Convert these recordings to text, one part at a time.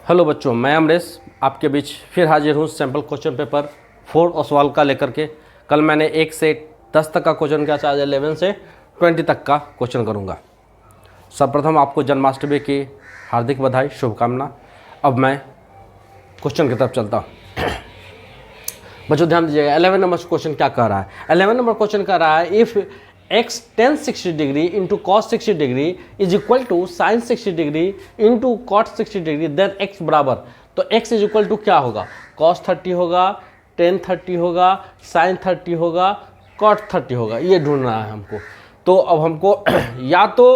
Hello बच्चों, मैं अमरेश आपके बीच फिर हाजिर हूँ सैम्पल क्वेश्चन पेपर 4 सवाल का लेकर के। कल मैंने 1 से 10 तक का क्वेश्चन किया, आज 11 से 20 तक का क्वेश्चन करूँगा। सर्वप्रथम आपको जन्माष्टमी की हार्दिक बधाई, शुभकामना। अब मैं क्वेश्चन की तरफ चलता हूँ। बच्चों ध्यान दीजिएगा, 11 नंबर क्वेश्चन क्या कह रहा है। 11 नंबर क्वेश्चन कह रहा है if x tan 60 degree into cos 60 degree is equal to sine 60 degree into cot 60 degree, then x बराबर, तो x इज इक्वल टू क्या होगा, cos 30 होगा, tan 30 होगा, sin 30 होगा, cot 30 होगा, ये ढूंढना है हमको। तो अब हमको या तो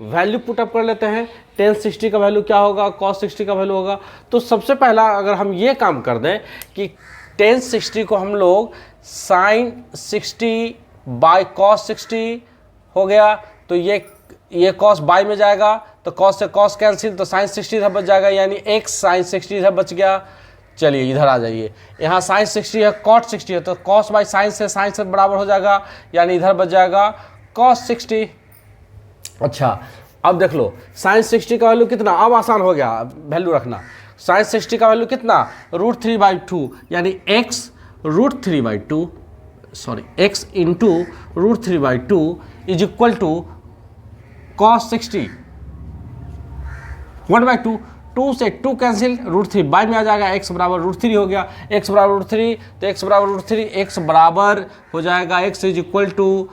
वैल्यू पुटअप कर लेते हैं, tan 60 का वैल्यू क्या होगा, cos 60 का वैल्यू होगा। तो सबसे पहला अगर हम ये काम कर दें कि tan 60 को हम लोग sin 60 बाय cos 60 हो गया, तो ये cos बाय में जाएगा, तो cos से cos कैंसिल, तो sin 60 इधर बच जाएगा, यानी x sin 60 इधर बच गया। चलिए इधर आ जाइए, यहाँ sin 60 है, cot 60 है, तो cos बाई sin से बराबर हो जाएगा, यानी इधर बच जाएगा cos 60। अच्छा अब देख लो sin 60 का वैल्यू कितना, अब आसान हो गया वैल्यू रखना। sin 60 का वैल्यू कितना, √3/2, यानी x √3/2 x into √3/2 is equal to cos 60 1/2, 2 से 2 कैंसिल, √3 बाय में आ जाएगा, x बराबर √3 हो गया, x बराबर √3, तो x बराबर √3, x बराबर हो जाएगा x इज इक्वल टू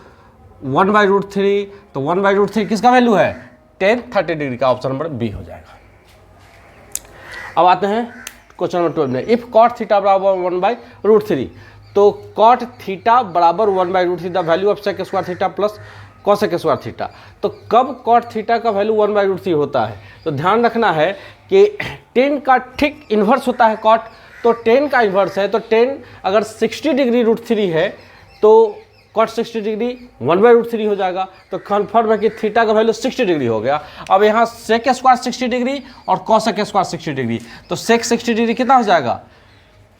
1/√3, तो 1/√3 किसका वैल्यू है, tan 30 डिग्री का, ऑप्शन नंबर बी हो जाएगा। अब आते हैं क्वेश्चन नंबर 12 में, इफ cot थीटा बराबर 1/√3, तो cot थीटा बराबर 1/√3 the value of sec square theta plus cosec square theta. तो कब cot थीटा का वैल्यू 1/√3 होता है, तो ध्यान रखना है कि tan का ठीक इन्वर्स होता है cot, तो tan का इन्वर्स है, तो tan अगर 60 डिग्री √3 है तो cot 60 डिग्री 1/√3 हो जाएगा। तो कन्फर्म है कि थीटा का वैल्यू 60 डिग्री हो गया। अब यहाँ sec स्क्वायर 60 डिग्री और cosec स्क्वायर 60 डिग्री, तो sec 60 डिग्री कितना हो जाएगा,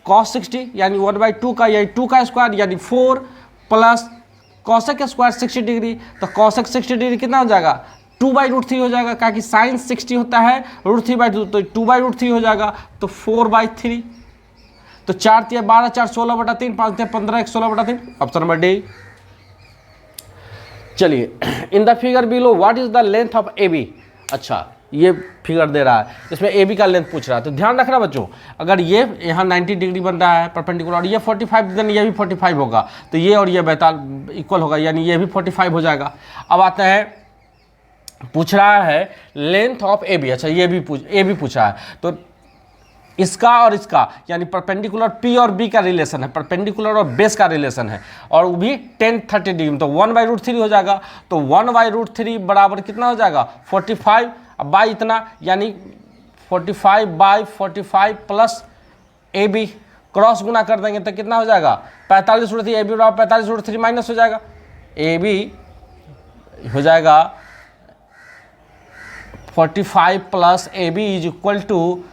cos 60 यानी 1/2 का, यानी 2 का स्क्वायर यानी 4 प्लस cosec स्क्वायर 60 डिग्री, तो cosec 60 डिग्री कितना हो जाएगा, 2/√3 हो जाएगा, क्या कि sin 60 होता है √3/2, तो 2/√3 हो जाएगा, तो 4/3, तो 4 × 12 4 16/3, 5 × 15 1 16/3, ऑप्शन नंबर डी। चलिए in the figure below what is the length of A B. अच्छा ये फिगर दे रहा है, इसमें ए बी का लेंथ पूछ रहा है, तो ध्यान रखना बच्चों, अगर ये यहाँ 90 डिग्री बन रहा है परपेंडिकुलर और ये 45, देन ये भी 45 होगा, तो ये और ये 42 इक्वल होगा, यानी ये भी 45 हो जाएगा। अब आता है, पूछ रहा है लेंथ ऑफ ए बी। अच्छा ये भी पूछ रहा है, तो इसका और इसका यानी परपेंडिकुलर पी और बी का रिलेशन है, परपेंडिकुलर और बेस का रिलेशन है, और वो भी tan 30 डिग्री, तो 1/√3 हो जाएगा, तो 1/√3 बराबर कितना हो जाएगा 45, अब बाई इतना यानी 45/45 प्लस ए बी, क्रॉस गुना कर देंगे तो कितना हो जाएगा 45√3, ए बी बराबर 45√3 माइनस हो जाएगा, ए बी हो जाएगा 45 plus a B is equal to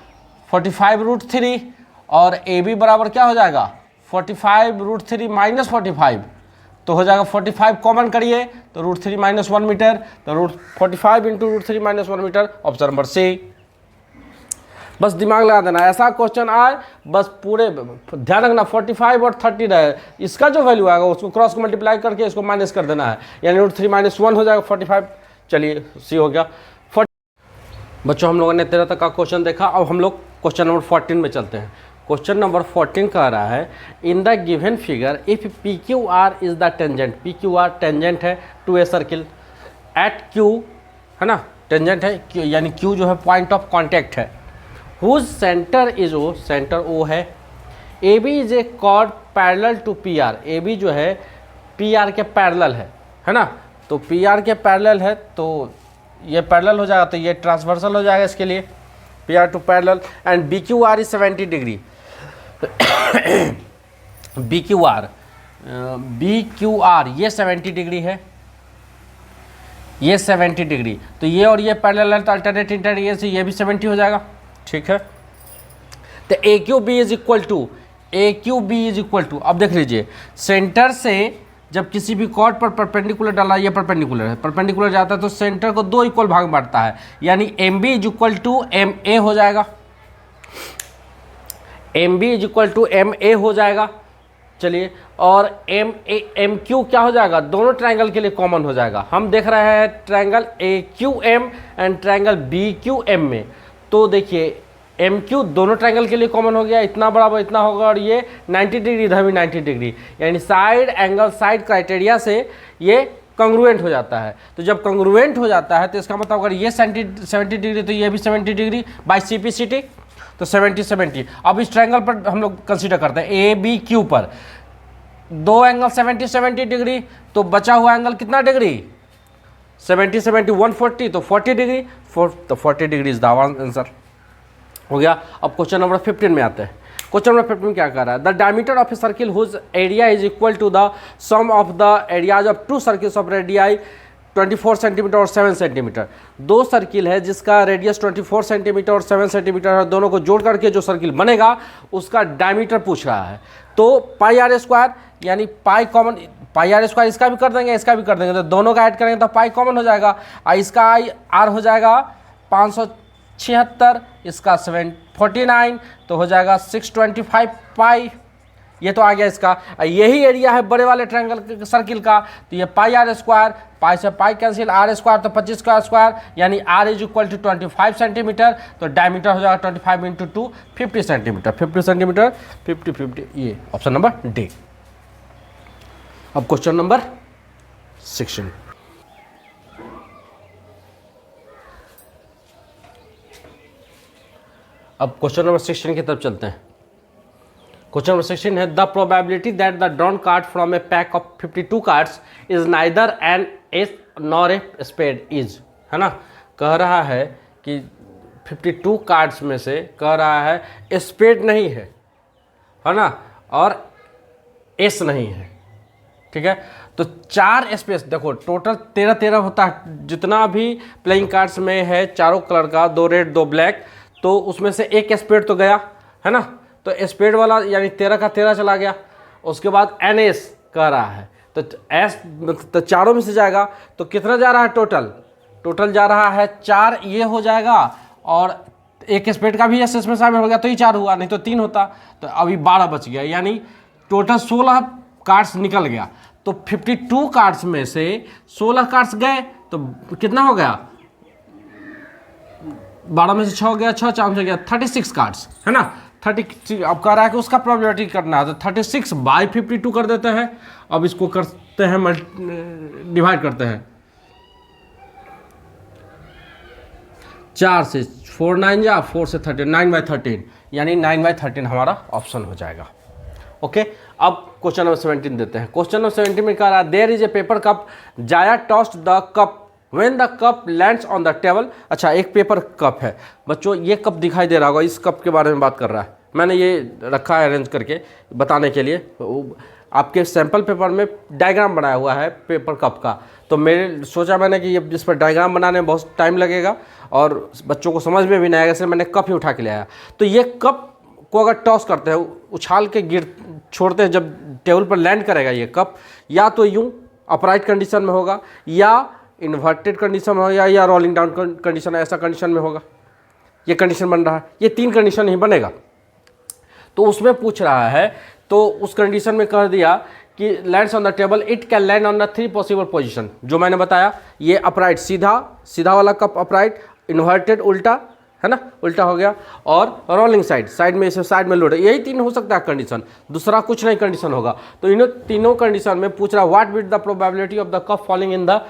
45√3, और ए बी बराबर क्या हो जाएगा 45√3 माइनस 45, तो हो जाएगा 45 कॉमन करिए तो √3 - 1 मीटर, तो 45 × √3 - 1 मीटर, ऑप्शन नंबर सी। बस दिमाग लगा देना, ऐसा क्वेश्चन आए बस पूरे ध्यान रखना 45 और 30 रहे, इसका जो वैल्यू आएगा उसको क्रॉस को मल्टीप्लाई करके इसको माइनस कर देना है, यानी √3 - 1 हो जाएगा 45। चलिए सी हो गया। बच्चों हम लोगों ने 13 तक का क्वेश्चन देखा, अब हम लोग क्वेश्चन नंबर 14 में चलते हैं। क्वेश्चन नंबर 14 कह रहा है in the given figure if P Q R is the tangent, P Q R tangent है to a circle at Q, है ना, टेंजेंट है यानी क्यू जो है पॉइंट ऑफ कॉन्टैक्ट है, whose centre is O, centre O है, A B is a chord parallel to P R, A B जो है पी आर के पैरेलल है ना, तो पी आर के पैरेलल है, तो ये पैरेलल हो जाएगा, तो ये ट्रांसवर्सल हो जाएगा इसके लिए, P R to parallel, and B Q R is 70 degree, B Q R ये 70 डिग्री है, ये 70 डिग्री, तो ये और ये पैरेलल है, तो अल्टरनेट इंटरडियर से ये भी 70 हो जाएगा, ठीक है। तो A Q B is equal to, अब देख लीजिए सेंटर से जब किसी भी कॉर्ड पर परपेंडिकुलर डाला, ये परपेंडिकुलर है, परपेंडिकुलर जाता है तो सेंटर को 2 इक्वल भाग बांटता है, यानी M B is equal to M A हो जाएगा, M B is equal to M A हो जाएगा। चलिए, और एम क्यू क्या हो जाएगा, दोनों ट्रायंगल के लिए कॉमन हो जाएगा। हम देख रहे हैं triangle A Q M and triangle B Q M में, तो देखिए एम क्यू दोनों ट्रायंगल के लिए कॉमन हो गया, इतना बराबर इतना होगा, और ये 90 डिग्री इधर भी 90 डिग्री, यानी साइड एंगल साइड क्राइटेरिया से ये कंग्रुएंट हो जाता है। तो जब कंग्रुएंट हो जाता है तो इसका मतलब अगर ये 70 डिग्री तो ये भी 70 डिग्री बाई CP/CT, तो 70-70। अब इस ट्रायंगल पर हम लोग कंसीडर करते हैं ए बी क्यू पर दो एंगल 70-70 डिग्री, तो बचा हुआ एंगल कितना डिग्री, 70-70 140, तो 40 डिग्री, तो 40 डिग्री इज द आंसर हो गया। अब क्वेश्चन नंबर 15 में आते हैं। क्वेश्चन नंबर 15 क्या कर रहा है, the diameter of a circle whose area is equal to the sum of the areas of two circles of radii 24 centimetre और 7 सेंटीमीटर। दो सर्किल है जिसका रेडियस 24 सेंटीमीटर और 7 सेंटीमीटर है, दोनों को जोड़ करके जो सर्किल बनेगा उसका डायमीटर पूछ रहा है। तो पाई आर स्क्वायर यानी pi common, pi r square इसका भी कर देंगे इसका भी कर देंगे, तो दोनों का ऐड करेंगे तो पाई कॉमन हो जाएगा, और इसका आई आर हो जाएगा 576, इसका 749, तो हो जाएगा 625 पाई। ये तो आ गया इसका, यही एरिया है बड़े वाले ट्रायंगल सर्किल का, तो ये पाई आर स्क्वायर, पाई से पाई कैंसिल, आर स्क्वायर तो 25 का स्क्वायर, यानी r is equal to 25 centimetre, तो डायमीटर हो जाएगा 25 इंटू 2 50 सेंटीमीटर, 50 सेंटीमीटर 50, ये ऑप्शन नंबर डी। अब क्वेश्चन नंबर 16, अब क्वेश्चन नंबर 16 की तरफ चलते हैं। क्वेश्चन नंबर 16 है, the probability that the drawn card from a pack of 52 cards is neither an ace nor a spade is, है ना, कह रहा है कि 52 कार्ड्स में से कह रहा है स्पेड नहीं है ना, और एस नहीं है, ठीक है। तो 4 स्पेस, देखो टोटल 13 होता है, जितना भी प्लेइंग कार्ड्स में है चारों कलर का, 2 रेड 2 ब्लैक, तो उसमें से एक स्पेड तो गया है ना, तो स्पेड वाला यानी 13 का 13 चला गया। उसके बाद एन एस कह रहा है, तो एस तो चारों में से जाएगा, तो कितना जा रहा है टोटल जा रहा है 4, ये हो जाएगा, और एक स्पेड का भी एस इसमें शामिल हो गया, तो ही 4 हुआ, नहीं तो 3 होता, तो अभी 12 बच गया, यानी टोटल 16 कार्ड्स निकल गया। तो 52 कार्ड्स में से 16 कार्ड्स गए, तो कितना हो गया, 12 में से 6 हो गया, 6 4 से गया 36 कार्ड्स, है ना, 36। अब कह रहा है कि उसका प्रोबेबिलिटी करना है, तो 36 बाई 52 कर देते हैं। अब इसको करते हैं डिवाइड करते हैं, 4 से 4 9 या 4 से 13, 9/13, यानी 9/13 हमारा ऑप्शन हो जाएगा। ओके, अब क्वेश्चन नंबर 17 देते हैं। क्वेश्चन नंबर 17 में कह रहा है, there is a paper cup, Jaya tossed the cup when the cup lands on the table. अच्छा, एक पेपर कप है बच्चों, ये कप दिखाई दे रहा होगा, इस कप के बारे में बात कर रहा है, मैंने ये रखा है अरेंज करके बताने के लिए। आपके सैम्पल पेपर में डायग्राम बनाया हुआ है पेपर कप का, तो मैंने सोचा कि ये इस पर डायग्राम बनाने में बहुत टाइम लगेगा और बच्चों को समझ में भी नहीं आएगा, इसलिए मैंने कप ही उठा के ले आया। तो ये कप को अगर टॉस करते हैं, उछाल के छोड़ते हैं, जब टेबल पर लैंड करेगा ये कप, या तो यूं अपराइट कंडीशन में होगा, या इन्वर्टेड कंडीशन में होगा, या रोलिंग डाउन कंडीशन, ऐसा कंडीशन में होगा। ये कंडीशन बन रहा है, ये 3 कंडीशन ही बनेगा। तो उसमें पूछ रहा है, तो उस कंडीशन में कह दिया कि lands on the table, it can land on the 3 possible position, जो मैंने बताया। ये अपराइट, सीधा वाला कप अपराइट, इन्वर्टेड उल्टा, है ना, उल्टा हो गया, और रोलिंग साइड में, इसे साइड में लोड है, यही 3 हो सकता है कंडीशन, दूसरा कुछ नहीं कंडीशन होगा। तो इन तीनों कंडीशन में पूछ रहा, what with the probability of the cup falling in the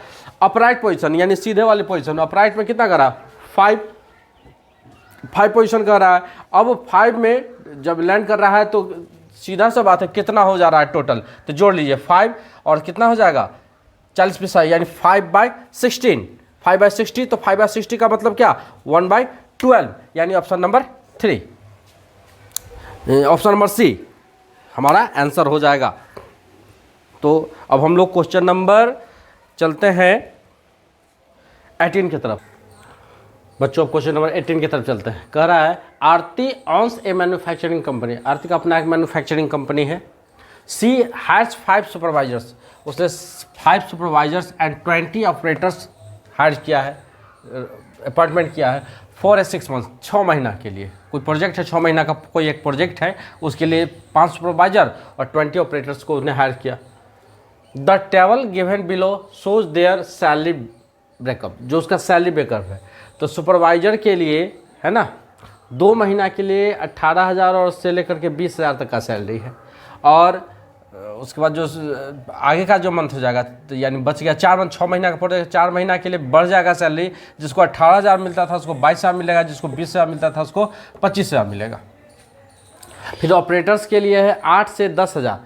upright position, यानी सीधे वाले पोजीशन। अपराइट में कितना करा, 5 पोजीशन कर रहा है। अब 5 में जब लैंड कर रहा है तो सीधा सा बात है, कितना हो जा रहा है टोटल, तो जोड़ लीजिए 5 और कितना हो जाएगा 40%, यानी 5/16, 5/60, तो 5/60 का मतलब क्या, 1/12, यानी option number 3, option number C हमारा आंसर हो जाएगा। तो अब हम लोग क्वेश्चन नंबर चलते हैं 18 की तरफ। बच्चों, क्वेश्चन नंबर 18 की तरफ चलते हैं। कह रहा है, आरती ऑन्स ए मैन्युफैक्चरिंग कंपनी, आरती का अपना एक मैन्युफैक्चरिंग कंपनी है। सी हायर्स 5 सुपरवाइजर्स, उसने 5 सुपरवाइजर्स एंड 20 ऑपरेटर्स हायर किया है, अपॉइंटमेंट किया है 4 या 6 मंथ, 6 महीना के लिए कोई प्रोजेक्ट है, 6 महीना का कोई एक प्रोजेक्ट है, उसके लिए 5 सुपरवाइजर और 20 ऑपरेटर्स को उसने हायर किया। The table given below shows there salary breakup, जो उसका सैलरी ब्रेकअप है। तो सुपरवाइजर के लिए है ना 2 महीना के लिए 18,000 और से लेकर के 20,000 तक का सैलरी है, और उसके बाद जो आगे का जो मंथ हो जाएगा तो यानी बच गया 4 मंथ, 6 महीना का प्रोजेक्ट, 4 महीना के लिए बढ़ जाएगा सैलरी, जिसको 18,000 मिलता था उसको 22,000 मिलेगा, जिसको 20,000 मिलता था उसको 25,000 मिलेगा। फिर ऑपरेटर्स के लिए है 8 से 10,000,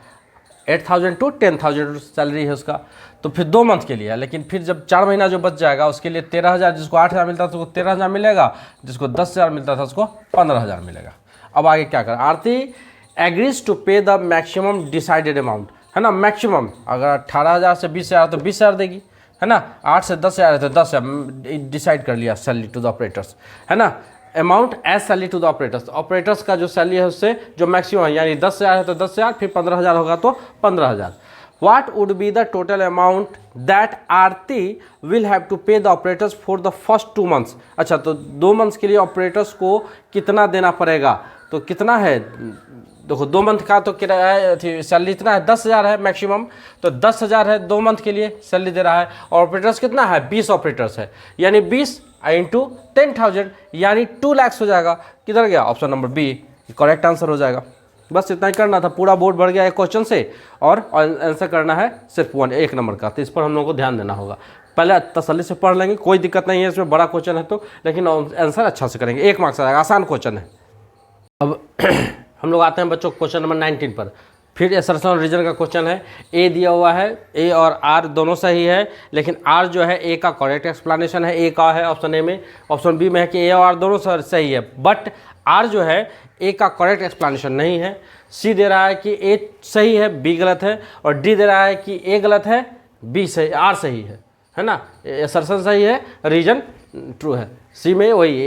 8,000 टू 10,000 सैलरी है उसका, तो फिर 2 मंथ के लिए है। लेकिन फिर जब 4 महीना जो बच जाएगा उसके लिए 13,000, जिसको 8,000 मिलता था उसको 13,000 मिलेगा, जिसको 10,000 मिलता था उसको 15,000 मिलेगा। अब आगे क्या कर, आरती एग्रीज टू पे द मैक्सिमम डिसाइडेड अमाउंट, है ना, मैक्सिमम अगर 18,000 से 20,000 तो 20,000 देगी, है ना, 8 से 10,000 है तो 10,000 डिसाइड कर लिया सैलरी टू द ऑपरेटर्स, है ना, amount as salary to the operators, operators का जो सैलरी है उससे जो मैक्सिमम है, यानी 10,000 है तो 10,000, फिर 15,000 होगा तो 15,000। What would be the total amount that Aarti will have to pay the operators for the first 2 months? अच्छा, तो 2 मंथ्स के लिए ऑपरेटर्स को कितना देना पड़ेगा, तो कितना है, देखो 2 मंथ का तो किराया सैलरी इतना है, 10,000 है मैक्सिमम, तो 10,000 है 2 मंथ के लिए सैलरी दे रहा है, और ऑपरेटर्स कितना है, 20 ऑपरेटर्स है, यानी 20 इंटू 10,000 यानी 2 लाख हो जाएगा। किधर गया, option number B correct answer हो जाएगा। बस इतना ही करना था, पूरा बोर्ड भर गया एक क्वेश्चन से, और आंसर करना है सिर्फ 1 नंबर का, तो इस पर हम लोगों को ध्यान देना होगा। पहले तसल्ली से पढ़ लेंगे, कोई दिक्कत नहीं है इसमें, बड़ा क्वेश्चन है तो, लेकिन आंसर अच्छा से करेंगे, 1 मार्क्स आएगा, आसान क्वेश्चन है। अब हम लोग आते हैं बच्चों क्वेश्चन नंबर 19 पर। फिर असर्शन और रीजन का क्वेश्चन है। ए दिया हुआ है, ए और आर दोनों सही है, लेकिन आर जो है ए का करेक्ट एक्सप्लेनेशन है, ए का है ऑप्शन ए में, ऑप्शन बी में है कि ए और आर दोनों सही है, बट आर जो है ए का करेक्ट एक्सप्लेनेशन नहीं है। सी दे रहा है कि ए सही है, बी गलत है, और डी दे रहा है कि ए गलत है, बी सही, आर सही है ना, असर्शन सही है, रीजन ट्रू है। सी में वही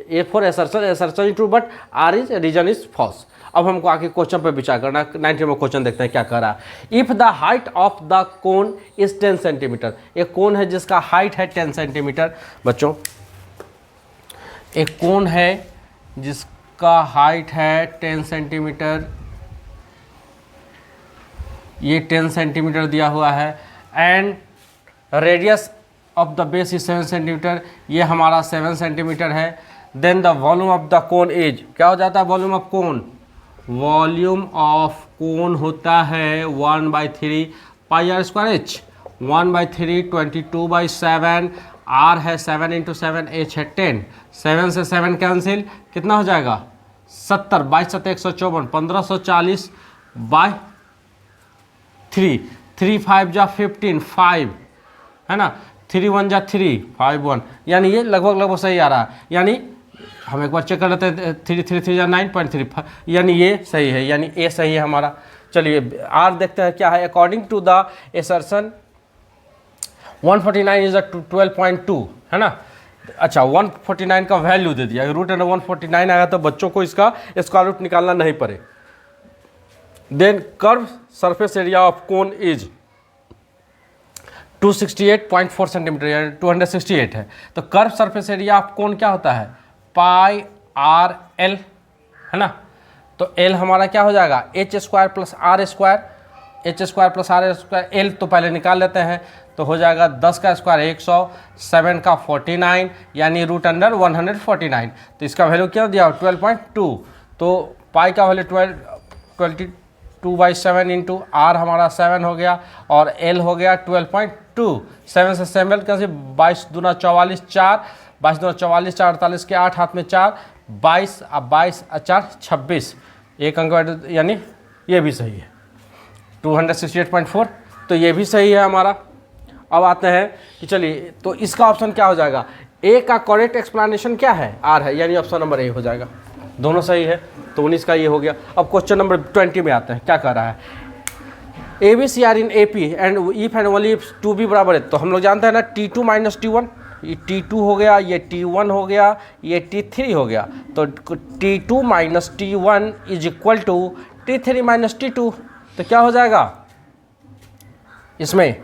A for assertion is true but R is reason is false. अब हमको आगे क्वेश्चन पर विचार करना। 19 में क्वेश्चन देखते हैं क्या कह रहा है। If the height of the cone is 10 centimetre, एक कोन है जिसका हाइट है 10 सेंटीमीटर। बच्चों एक कोन है जिसका हाइट है 10 सेंटीमीटर, ये 10 सेंटीमीटर दिया हुआ है, and radius of the base is 7 centimetre, ये हमारा 7 सेंटीमीटर है। Then the volume of the cone is, क्या हो जाता है volume of cone, volume of cone होता है 1/3 pi r square h, 1/3 22/7, r है 7 × 7, एच है 10, 7 से 7 कैंसिल, कितना हो जाएगा 70, 22 7 154, 1540/3, 3 5 जा 15, 5 है ना, 3 1 जा 3, 5 1, यानी ये लगभग सही आ रहा है। यानी हम एक बार चेक कर लेते हैं, 3 3 3 जा 9.3, यानी ये सही है, यानी ए सही है हमारा। चलिए आर देखते हैं क्या है। According to the assertion 149 is 12.2 है ना। अच्छा 149 का वैल्यू दे दिया, रूट अंडर 149 आया तो बच्चों को इसका स्क्वायर रूट निकालना नहीं पड़े। Then curve surface area of cone is 268.4 centimetre, यानी 268 है। तो curve surface area of cone क्या होता है, पाई आर एल है ना। तो एल हमारा क्या हो जाएगा, h square plus r square, h square plus r square, l तो पहले निकाल लेते हैं, तो हो जाएगा 10 का स्क्वायर 100, 7 का 49, यानी रूट अंडर 149। तो इसका वैल्यू क्या दिया 12.2, तो पाई का वैल्यू 22/7 इंटू आर हमारा 7 हो गया, और एल हो गया 12.2। 7 से 7 कैसे, 22 दूना 44, 4 22 दूना 44, 4 48 के 8 हाथ में 4, 22 अब 22 4 26, एक अंक, यानी ये भी सही है 268.4, तो ये भी सही है हमारा। अब आते हैं कि चलिए, तो इसका ऑप्शन क्या हो जाएगा, ए का करेक्ट एक्सप्लेनेशन क्या है, आर है, यानी ऑप्शन नंबर ए हो जाएगा, दोनों सही है, तो 19 का ये हो गया। अब क्वेश्चन नंबर 20 में आते हैं, क्या कह रहा है। A B C are in A P and if and only if 2b बराबर है, तो हम लोग जानते हैं ना T2 माइनस T1, ये T2 हो गया, ये T1 हो गया, ये T3 हो गया, तो T2 minus T1 is equal to T3 minus T2, तो क्या हो जाएगा इसमें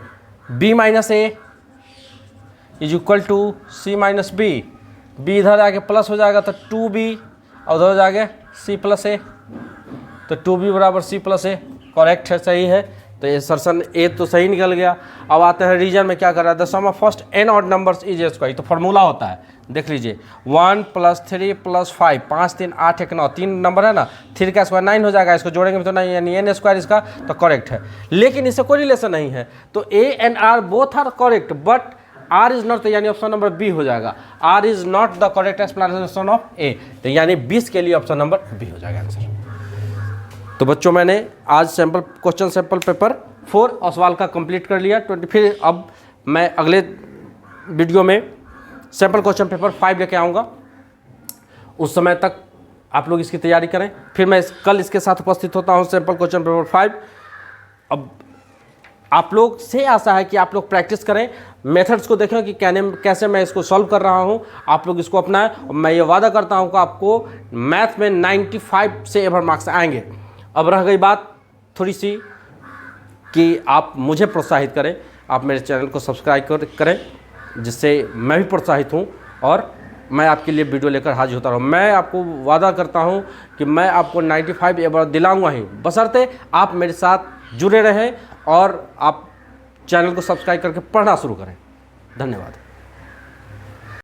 B minus a is equal to C minus b, b इधर आके प्लस हो जाएगा तो 2b, और उधर हो जाएगा c प्लस ए, तो 2b बराबर c प्लस ए, करेक्ट है, सही है। तो ये सर्सन ए तो सही निकल गया। अब आते हैं रीजन में क्या कर रहा है, the sum of first n odd numbers is a square, तो फॉर्मूला होता है, देख लीजिए 1 + 3 + 5, 5 3 8 1 9, 3 नंबर है ना, 3 का स्क्वायर 9 हो जाएगा, इसको जोड़ेंगे तो 9 यानी n स्क्वायर इसका, तो करेक्ट है। लेकिन इससे कोई रिलेशन नहीं है, तो a and r both are correct but r is not, तो यानी ऑप्शन नंबर बी हो जाएगा, r is not the correct explanation of a, तो यानी 20 के लिए ऑप्शन नंबर बी हो जाएगा आंसर। तो बच्चों मैंने आज क्वेश्चन सैंपल पेपर 4 और सवाल का कंप्लीट कर लिया 20। फिर अब मैं अगले वीडियो में सैंपल क्वेश्चन पेपर 5 लेके आऊँगा, उस समय तक आप लोग इसकी तैयारी करें। फिर मैं कल इसके साथ उपस्थित होता हूँ सैंपल क्वेश्चन पेपर 5। अब आप लोग से आशा है कि आप लोग प्रैक्टिस करें, मेथड्स को देखें कि कैसे मैं इसको सॉल्व कर रहा हूँ, आप लोग इसको अपनाएं, और मैं ये वादा करता हूँ कि आपको मैथ में 95 से एवर मार्क्स आएंगे। अब रह गई बात थोड़ी सी कि आप मुझे प्रोत्साहित करें, आप मेरे चैनल को सब्सक्राइब करें, जिससे मैं भी प्रोत्साहित हूँ और मैं आपके लिए वीडियो लेकर हाजिर होता रहूँ। मैं आपको वादा करता हूँ कि मैं आपको 95 एवर दिलाऊंगा ही, बशर्ते आप मेरे साथ जुड़े रहें और आप चैनल को सब्सक्राइब करके पढ़ना शुरू करें। धन्यवाद।